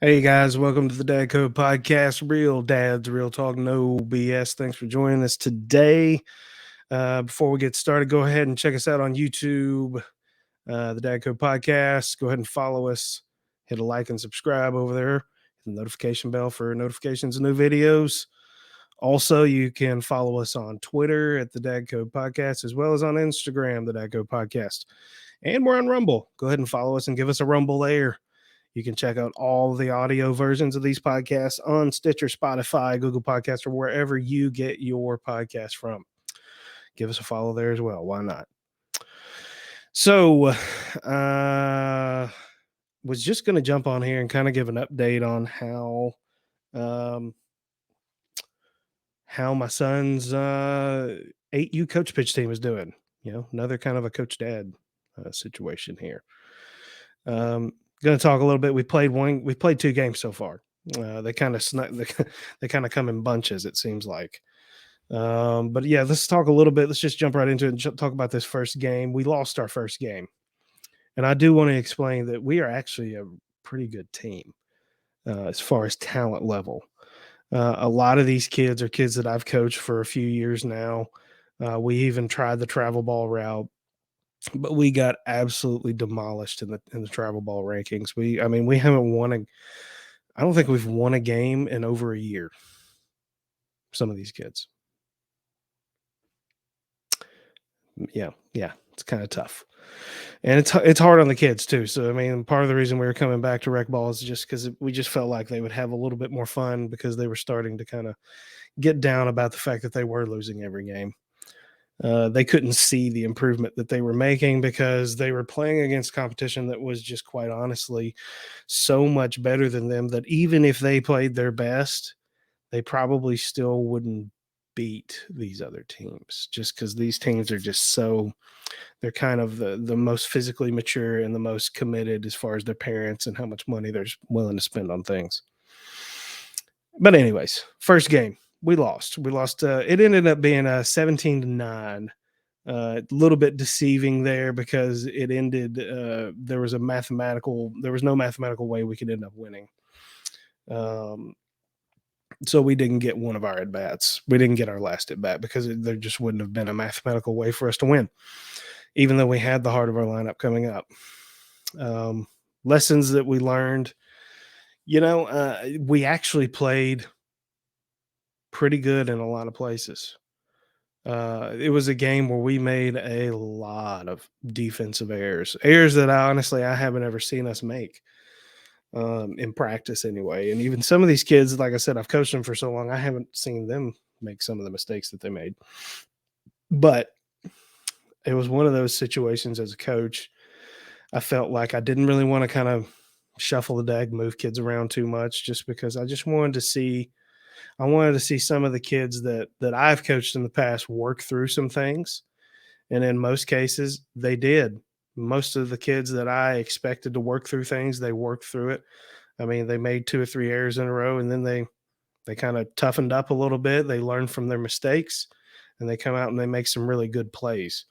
Hey guys, welcome to the Dad Code Podcast. Real dads, real talk, no BS. Thanks for joining us today. Before we get started, go ahead and check us out on YouTube, the Dad Code Podcast. Go ahead and follow us. Hit a like and subscribe over there. Hit the notification bell for notifications of new videos. Also, you can follow us on Twitter at the Dad Code Podcast, as well as on Instagram, the Dad Code Podcast. And we're on Rumble. Go ahead and follow us and give us a rumble there. You can check out all the audio versions of these podcasts on Stitcher, Spotify, Google Podcasts, or wherever you get your podcast from. Give us a follow there as well. Why not? So, was just going to jump on here and kind of give an update on how my son's 8U coach pitch team is doing. You know, another kind of a coach dad situation here. Going to talk a little bit. We played 2 games so far. They kind of they kind of come in bunches, it seems like. But yeah, let's talk a little bit. Let's just jump right into it and talk about this first game. We lost our first game, and I do want to explain that we are actually a pretty good team as far as talent level. A lot of these kids are kids that I've coached for a few years now. We even tried the travel ball route, but we got absolutely demolished in the travel ball rankings. We haven't won I don't think we've won a game in over a year. Some of these kids. Yeah, it's kind of tough. And it's hard on the kids too. So I mean, part of the reason we were coming back to rec ball is just because we just felt like they would have a little bit more fun because they were starting to kind of get down about the fact that they were losing every game. They couldn't see the improvement that they were making because they were playing against competition that was just quite honestly so much better than them that even if they played their best, they probably still wouldn't beat these other teams just because these teams are just they're kind of the most physically mature and the most committed as far as their parents and how much money they're willing to spend on things. But anyways, first game we lost. It ended up being a 17-9. A little bit deceiving there because it ended. There was no mathematical way we could end up winning. So we didn't get one of our at bats. We didn't get our last at bat because there just wouldn't have been a mathematical way for us to win, even though we had the heart of our lineup coming up. Lessons that we learned. We actually played pretty good in a lot of places. It was a game where we made a lot of defensive errors that I haven't ever seen us make in practice anyway. And even some of these kids, like I said, I've coached them for so long, I haven't seen them make some of the mistakes that they made. But it was one of those situations as a coach. I felt like I didn't really want to kind of shuffle the deck, move kids around too much, just because I just wanted to see. I wanted to see some of the kids that I've coached in the past work through some things, and in most cases, they did. Most of the kids that I expected to work through things, they worked through it. I mean, they made 2 or 3 errors in a row, and then they kind of toughened up a little bit. They learned from their mistakes, and they come out and they make some really good plays.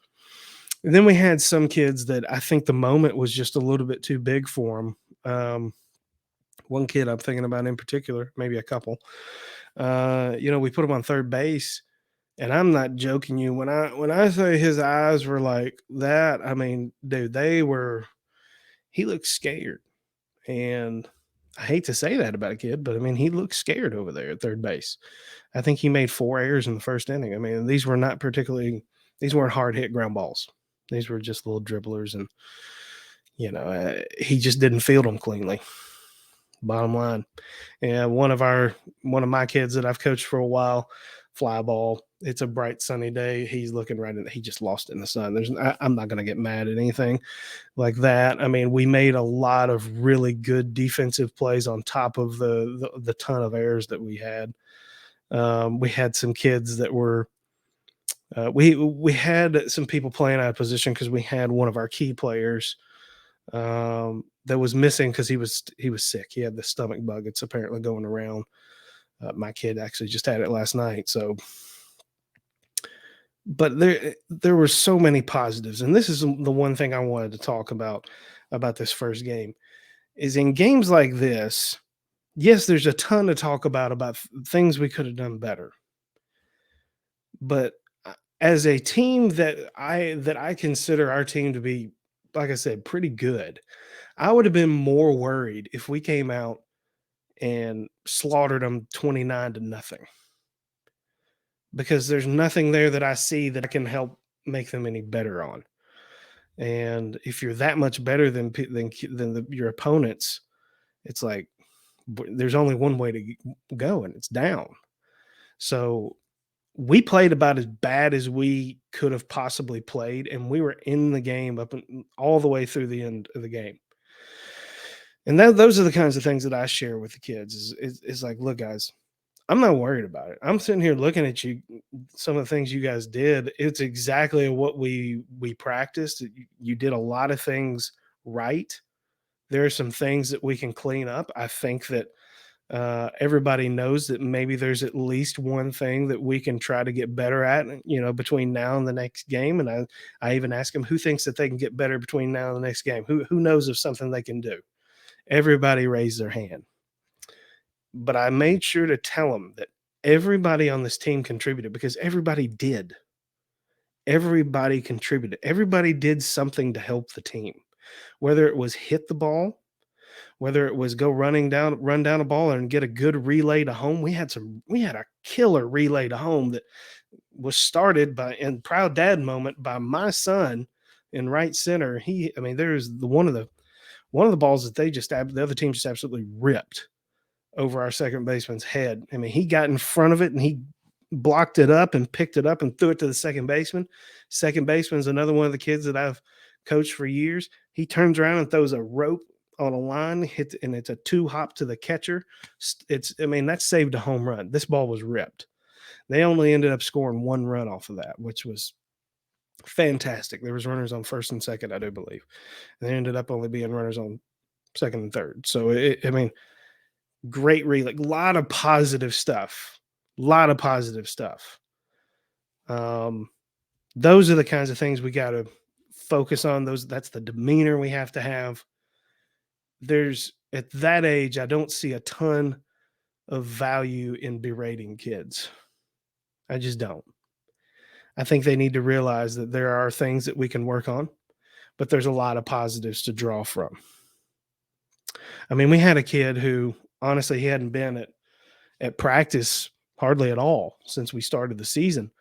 And then we had some kids that I think the moment was just a little bit too big for them. One kid I'm thinking about in particular, maybe a couple. We put him on third base, and I'm not joking you when I say his eyes were like that. I mean, dude, he looked scared, and I hate to say that about a kid, but I mean, he looked scared over there at third base. I think he made 4 errors in the first inning. I mean, these weren't hard hit ground balls. These were just little dribblers, and he just didn't field them cleanly. Bottom line. Yeah, one of my kids that I've coached for a while, fly ball. It's a bright sunny day. He's looking right in. He just lost in the sun. I'm not going to get mad at anything like that. I mean, we made a lot of really good defensive plays on top of the ton of errors that we had. We had some kids that were. We had some people playing out of position because we had one of our key players that was missing because he was sick. He had the stomach bug. It's apparently going around. My kid actually just had it last night. So, but there were so many positives, and this is the one thing I wanted to talk about this first game. Is in games like this, yes, there's a ton to talk about things we could have done better. But as a team that I consider our team to be, like I said, pretty good, I would have been more worried if we came out and slaughtered them 29 to nothing, because there's nothing there that I see that I can help make them any better on. And if you're that much better than your opponents, it's like there's only one way to go, and it's down. So we played about as bad as we could have possibly played, and we were in the game all the way through the end of the game. And those are the kinds of things that I share with the kids. Is like, look, guys, I'm not worried about it. I'm sitting here looking at you, some of the things you guys did. It's exactly what we practiced. You did a lot of things right. There are some things that we can clean up. I think that everybody knows that maybe there's at least one thing that we can try to get better at, between now and the next game. And I even ask them who thinks that they can get better between now and the next game. Who knows of something they can do? Everybody raised their hand, but I made sure to tell them that everybody on this team contributed, because everybody did. Everybody contributed. Everybody did something to help the team, whether it was hit the ball, whether it was run down a ball and get a good relay to home. We had a killer relay to home that was started by, in proud dad moment, by my son in right center. I mean, there's one of the balls that the other team just absolutely ripped over our second baseman's head. I mean, he got in front of it and he blocked it up and picked it up and threw it to the second baseman. Second baseman's another one of the kids that I've coached for years. He turns around and throws a rope on a line, and it's a two hop to the catcher. That saved a home run. This ball was ripped. They only ended up scoring one run off of that, which was fantastic. There was runners on first and second, I do believe. And they ended up only being runners on second and third. So great relay, a lot of positive stuff. Lot of positive stuff. Um, those are the kinds of things we got to focus on. That's the demeanor we have to have. There's At that age, I don't see a ton of value in berating kids. I just don't. I think they need to realize that there are things that we can work on, but there's a lot of positives to draw from. I mean, we had a kid who honestly he hadn't been at practice hardly at all since we started the season.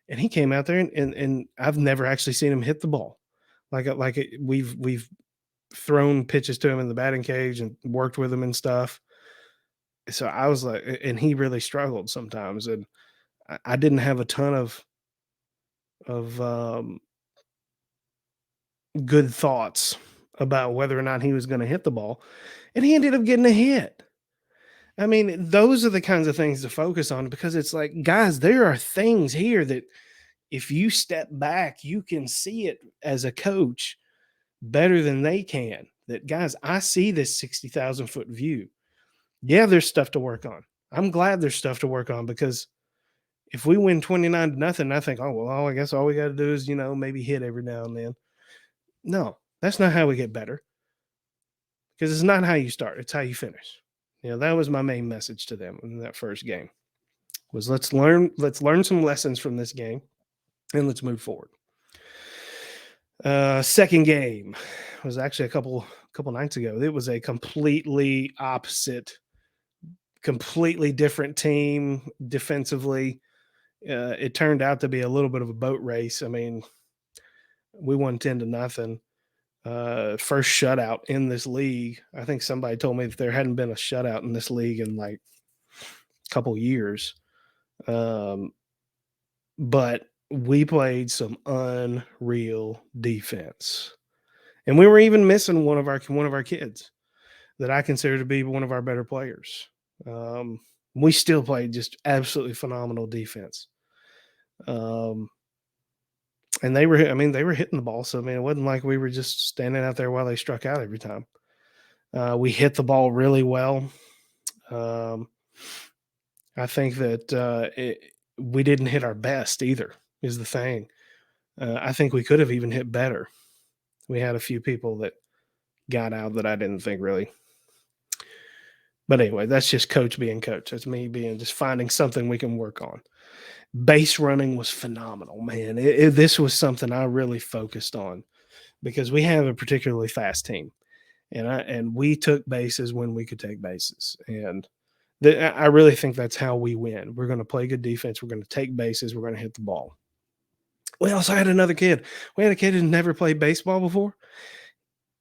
And he came out there and I've never actually seen him hit the ball. We've thrown pitches to him in the batting cage and worked with him and stuff. So I was like, and he really struggled sometimes. And I didn't have a ton of good thoughts about whether or not he was going to hit the ball. And he ended up getting a hit. I mean, those are the kinds of things to focus on, because it's like, guys, there are things here that if you step back, you can see it as a coach better than they can. That, guys, I see this 60,000-foot view. Yeah, there's stuff to work on. I'm glad there's stuff to work on, because if we win 29 to nothing, I think, oh, well, I guess all we got to do is, maybe hit every now and then. No, that's not how we get better, because it's not how you start. It's how you finish. That was my main message to them in that first game was let's learn some lessons from this game and let's move forward. Second game was actually a couple nights ago. It was a completely opposite, completely different team defensively. It turned out to be a little bit of a boat race. I mean, we won 10 to nothing. First shutout in this league. I think somebody told me that there hadn't been a shutout in this league in like a couple years. But we played some unreal defense, and we were even missing one of our kids that I consider to be one of our better players. We still played just absolutely phenomenal defense. And they were hitting the ball. So, I mean, it wasn't like we were just standing out there while they struck out every time. We hit the ball really well. I think that we didn't hit our best either, is the thing. I think we could have even hit better. We had a few people that got out that I didn't think really But anyway, that's just coach being coach. That's me being just finding something we can work on. Base running was phenomenal, man. This was something I really focused on because we have a particularly fast team, and we took bases when we could take bases, and I really think that's how we win. We're going to play good defense. We're going to take bases. We're going to hit the ball. We also had another kid. We had a kid who never played baseball before.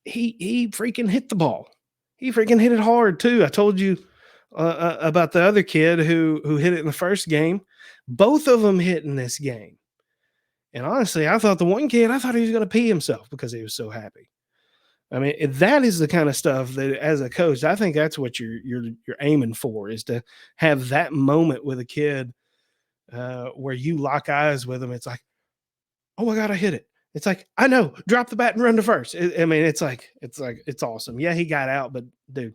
He freaking hit the ball. He freaking hit it hard too. I told you about the other kid who hit it in the first game. Both of them hit in this game. And honestly, I thought the one kid, I thought he was going to pee himself because he was so happy. I mean, that is the kind of stuff that, as a coach, I think that's what you're aiming for, is to have that moment with a kid where you lock eyes with them. It's like, oh my god, I hit it. It's like, I know, drop the bat and run to first. I mean, it's awesome. Yeah, he got out, but dude,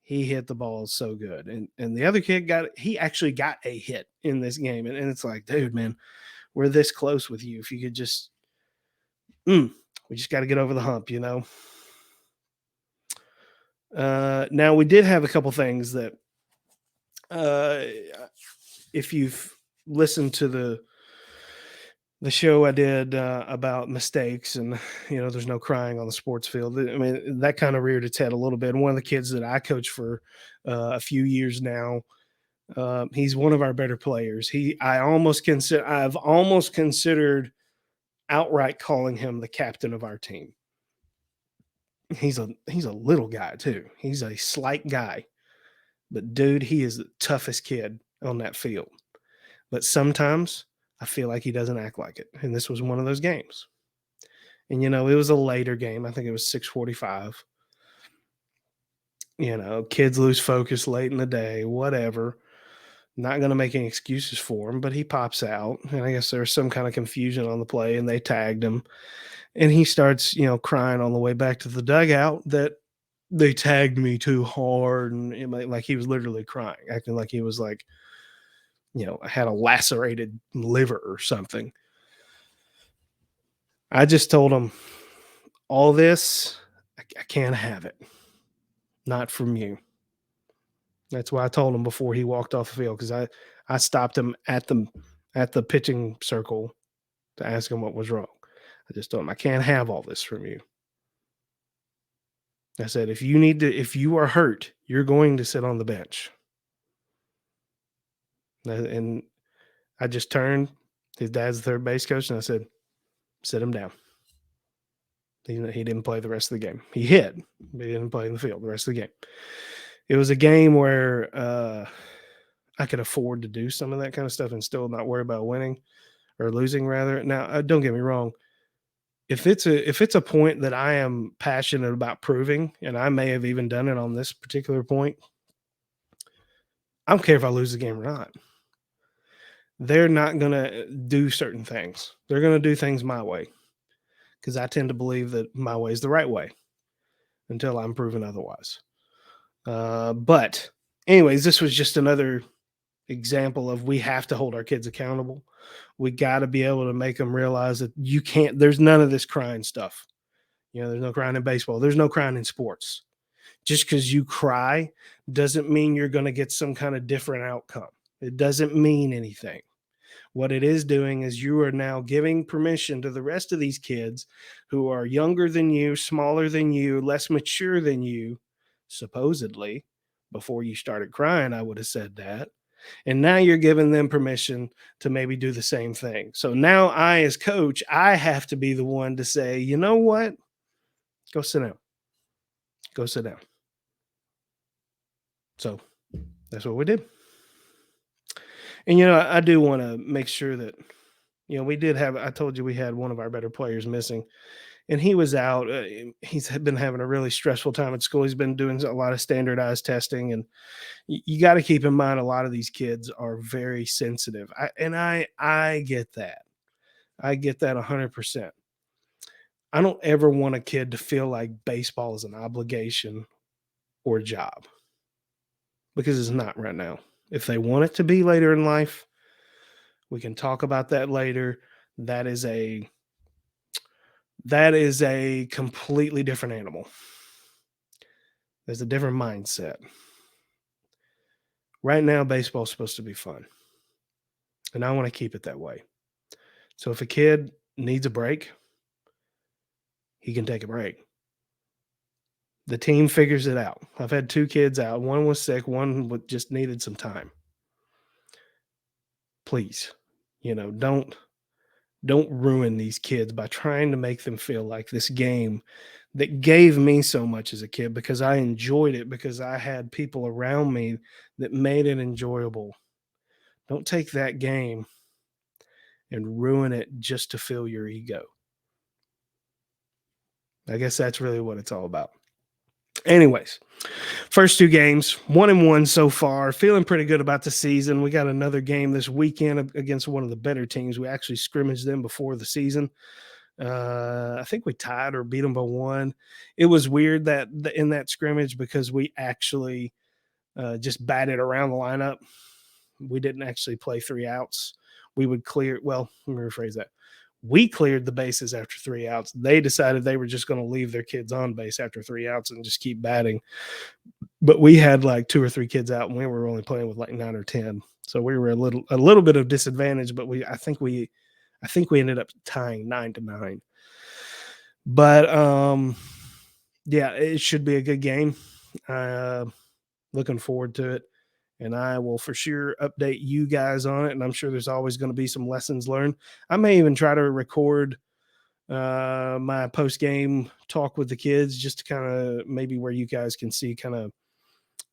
he hit the ball so good. And the other kid he actually got a hit in this game. And it's like, dude, man, we're this close with you. If you could just we just got to get over the hump, you know. Now we did have a couple things that uh if you've listened to the show I did about mistakes and there's no crying on the sports field. I mean, that kind of reared its head a little bit. One of the kids that I coach for a few years now, he's one of our better players. I've almost considered outright calling him the captain of our team. He's a little guy too. He's a slight guy, but dude, he is the toughest kid on that field. But sometimes I feel like he doesn't act like it, and this was one of those games. And it was a later game. I think it was 6:45. Kids lose focus late in the day, whatever. Not going to make any excuses for him, but he pops out, and I guess there was some kind of confusion on the play, and they tagged him, and he starts, crying on the way back to the dugout that they tagged me too hard, and like he was literally crying, acting like he was like, had a lacerated liver or something. I just told him, all this, I can't have it. Not from you. That's why I told him before he walked off the field, because I stopped him at the pitching circle to ask him what was wrong. I just told him, I can't have all this from you. I said, if you are hurt, you're going to sit on the bench. And I just turned. His dad's the third base coach, and I said, sit him down. He didn't play the rest of the game. He hit, but he didn't play in the field the rest of the game. It was a game where I could afford to do some of that kind of stuff and still not worry about winning or losing, rather. Now, don't get me wrong. If it's a point that I am passionate about proving, and I may have even done it on this particular point, I don't care if I lose the game or not. They're not going to do certain things. They're going to do things my way, because I tend to believe that my way is the right way until I'm proven otherwise. But anyways, this was just another example of, we have to hold our kids accountable. We got to be able to make them realize that there's none of this crying stuff. There's no crying in baseball. There's no crying in sports. Just because you cry doesn't mean you're going to get some kind of different outcome. It doesn't mean anything. What it is doing is you are now giving permission to the rest of these kids who are younger than you, smaller than you, less mature than you, supposedly. Before you started crying, I would have said that. And now you're giving them permission to maybe do the same thing. So now I, as coach, I have to be the one to say, you know what? Go sit down. Go sit down. So that's what we did. And, I do want to make sure that, we did have, I told you we had one of our better players missing, and he was out. He's been having a really stressful time at school. He's been doing a lot of standardized testing, and you got to keep in mind, a lot of these kids are very sensitive. I get that. I get that 100%. I don't ever want a kid to feel like baseball is an obligation or a job, because it's not right now. If they want it to be later in life, we can talk about that later. That is a completely different animal. There's a different mindset. Right now, baseball's supposed to be fun, and I want to keep it that way. So if a kid needs a break, he can take a break. The team figures it out. I've had 2 kids out. One was sick, one just needed some time. Please, don't ruin these kids by trying to make them feel like this game that gave me so much as a kid because I enjoyed it because I had people around me that made it enjoyable. Don't take that game and ruin it just to fill your ego. I guess that's really what it's all about. Anyways, first 2 games, 1-1 so far. Feeling pretty good about the season. We got another game this weekend against one of the better teams. We actually scrimmaged them before the season. I think we tied or beat them by 1. It was weird that in that scrimmage because we actually just batted around the lineup. We didn't actually play 3 outs. We would clear. Well, let me rephrase that. We cleared the bases after 3 outs. They decided they were just going to leave their kids on base after 3 outs and just keep batting. But we had like 2 or 3 kids out, and we were only playing with like 9 or 10. So we were a little bit of disadvantage. But I think we ended up tying 9-9. But yeah, it should be a good game. Looking forward to it. And I will for sure update you guys on it. And I'm sure there's always going to be some lessons learned. I may even try to record my post game talk with the kids just to kind of maybe where you guys can see kind of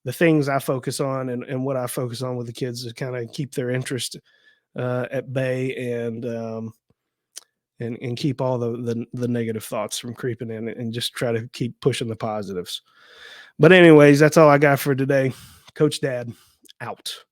the things I focus on and what I focus on with the kids to kind of keep their interest at bay and keep all the negative thoughts from creeping in and just try to keep pushing the positives. But anyways, that's all I got for today. Coach Dad out.